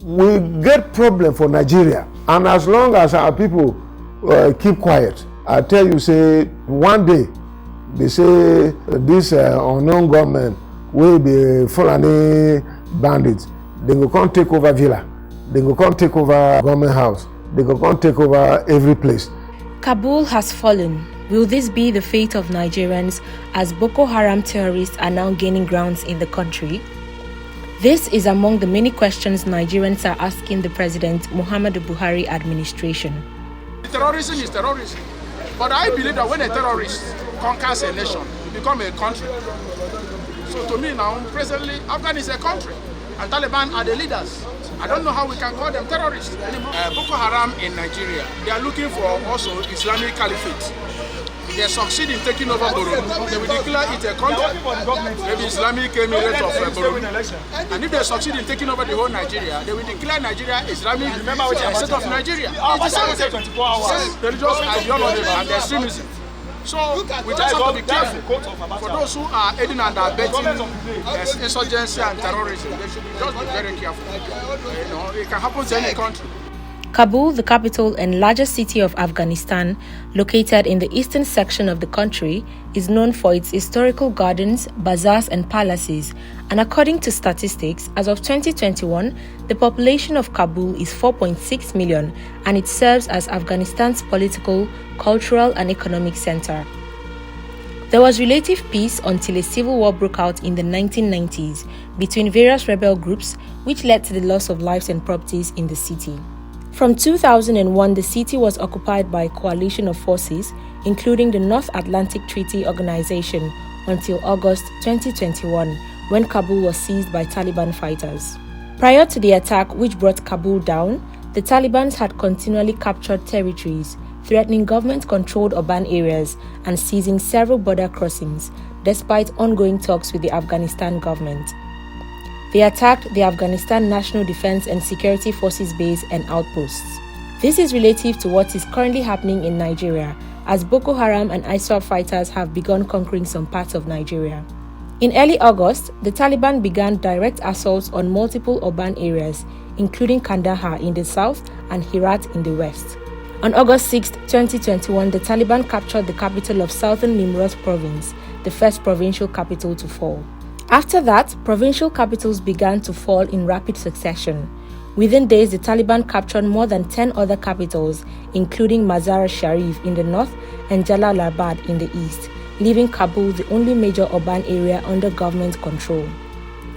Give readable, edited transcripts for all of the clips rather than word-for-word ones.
we get problem for Nigeria. And as long as our people keep quiet, I tell you, say, one day, they say this unknown government will be Fulani bandits. They go come take over villa. They go come take over government house. They go come take over every place. Kabul has fallen. Will this be the fate of Nigerians as Boko Haram terrorists are now gaining grounds in the country? This is among the many questions Nigerians are asking the President Muhammadu Buhari administration. Terrorism is terrorism. But I believe that when a terrorist conquers a nation, it becomes a country. So to me now, presently, Afghanistan is a country, and Taliban are the leaders. I don't know how we can call them terrorists anymore. Boko Haram in Nigeria, they are looking for also Islamic Caliphate. They succeed in taking over Borno, they will declare it a country, maybe Islamic Emirate of Borno. And if they succeed in taking over the whole Nigeria, they will declare Nigeria Islamic state of Nigeria. It's the same religious ideology and extremism. So we just have to be careful. For those who are aiding and abetting insurgency and terrorism, they should just be very careful. It can happen to any country. Kabul, the capital and largest city of Afghanistan, located in the eastern section of the country, is known for its historical gardens, bazaars and palaces, and according to statistics, as of 2021, the population of Kabul is 4.6 million and it serves as Afghanistan's political, cultural and economic center. There was relative peace until a civil war broke out in the 1990s between various rebel groups, which led to the loss of lives and properties in the city. From 2001, the city was occupied by a coalition of forces, including the North Atlantic Treaty Organization, until August 2021, when Kabul was seized by Taliban fighters. Prior to the attack which brought Kabul down, the Taliban had continually captured territories, threatening government-controlled urban areas and seizing several border crossings, despite ongoing talks with the Afghanistan government. They attacked the Afghanistan National Defense and Security Forces base and outposts. This is relative to what is currently happening in Nigeria, as Boko Haram and ISWAP fighters have begun conquering some parts of Nigeria. In early August, the Taliban began direct assaults on multiple urban areas, including Kandahar in the south and Herat in the west. On August 6, 2021, the Taliban captured the capital of Southern Nimruz province, the first provincial capital to fall. After that, provincial capitals began to fall in rapid succession. Within days, the Taliban captured more than 10 other capitals, including Mazar-e-Sharif in the north and Jalalabad in the east, leaving Kabul the only major urban area under government control.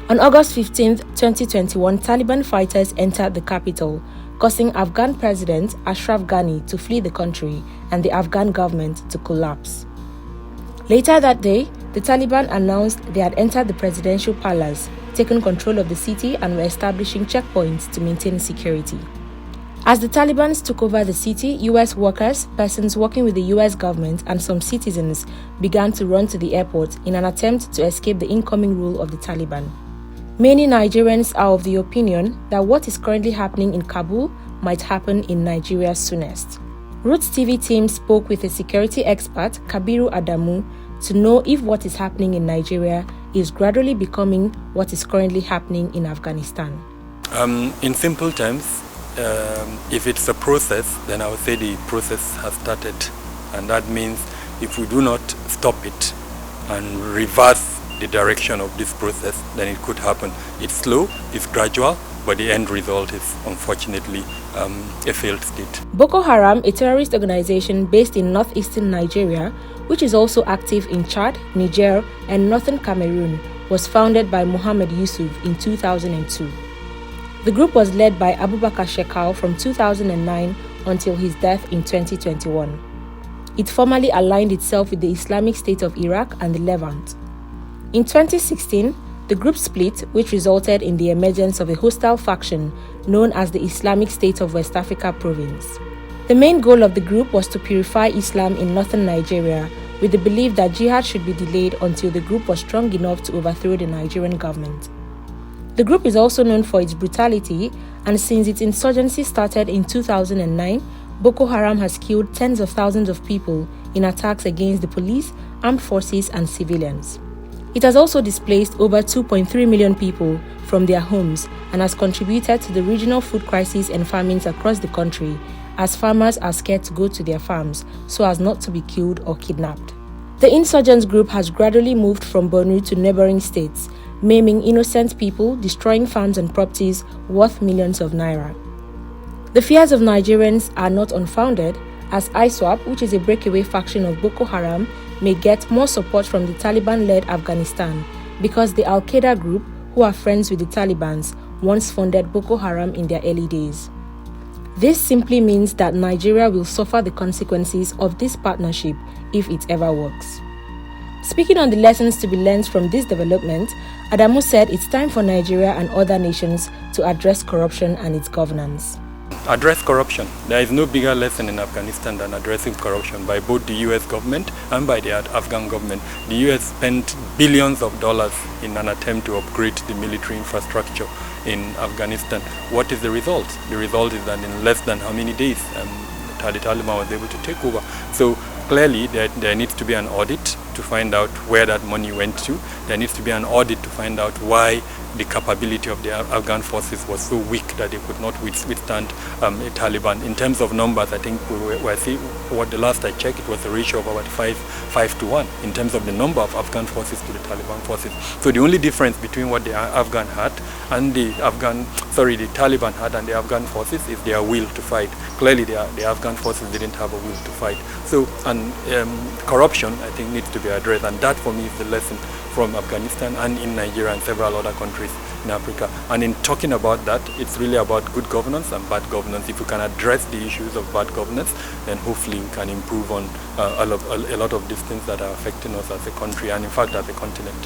On August 15, 2021, Taliban fighters entered the capital, causing Afghan President Ashraf Ghani to flee the country and the Afghan government to collapse. Later that day, the Taliban announced they had entered the presidential palace, taken control of the city and were establishing checkpoints to maintain security. As the Taliban took over the city, US workers, persons working with the US government and some citizens began to run to the airport in an attempt to escape the incoming rule of the Taliban. Many Nigerians are of the opinion that what is currently happening in Kabul might happen in Nigeria soonest. Roots TV team spoke with a security expert, Kabiru Adamu, to know if what is happening in Nigeria is gradually becoming what is currently happening in Afghanistan. In simple terms, if it's a process, then I would say the process has started. And that means if we do not stop it and reverse the direction of this process, then it could happen. It's slow, it's gradual, but the end result is unfortunately a failed state. Boko Haram, a terrorist organization based in northeastern Nigeria, which is also active in Chad, Niger, and northern Cameroon, was founded by Mohammed Yusuf in 2002. The group was led by Abubakar Shekau from 2009 until his death in 2021. It formally aligned itself with the Islamic State of Iraq and the Levant. In 2016, the group split, which resulted in the emergence of a hostile faction known as the Islamic State of West Africa Province. The main goal of the group was to purify Islam in northern Nigeria, with the belief that jihad should be delayed until the group was strong enough to overthrow the Nigerian government. The group is also known for its brutality, and since its insurgency started in 2009, Boko Haram has killed tens of thousands of people in attacks against the police, armed forces, and civilians. It has also displaced over 2.3 million people from their homes and has contributed to the regional food crisis and famines across the country, as farmers are scared to go to their farms so as not to be killed or kidnapped. The insurgent group has gradually moved from Borno to neighboring states, maiming innocent people, destroying farms and properties worth millions of naira. The fears of Nigerians are not unfounded, as ISWAP, which is a breakaway faction of Boko Haram, may get more support from the Taliban-led Afghanistan because the Al-Qaeda group, who are friends with the Talibans, once funded Boko Haram in their early days. This simply means that Nigeria will suffer the consequences of this partnership if it ever works. Speaking on the lessons to be learned from this development, Adamu said it's time for Nigeria and other nations to address corruption and its governance. Address corruption. There is no bigger lesson in Afghanistan than addressing corruption by both the US government and by the Afghan government. The US spent billions of dollars in an attempt to upgrade the military infrastructure in Afghanistan. What is the result? The result is that in less than how many days the Taliban was able to take over. So clearly there needs to be an audit to find out where that money went to. There needs to be an audit to find out why the capability of the Afghan forces was so weak that they could not withstand the Taliban. In terms of numbers, I think what the last I checked, it was a ratio of about 5 to 1 in terms of the number of Afghan forces to the Taliban forces. So the only difference between what the Afghan had and the Taliban had and the Afghan forces is their will to fight. Clearly, the Afghan forces didn't have a will to fight. So, corruption, I think, needs to be addressed, and that for me is the lesson from Afghanistan and in Nigeria and several other countries in Africa. And in talking about that, it's really about good governance and bad governance. If we can address the issues of bad governance, then hopefully we can improve on a lot of these things that are affecting us as a country and in fact as a continent.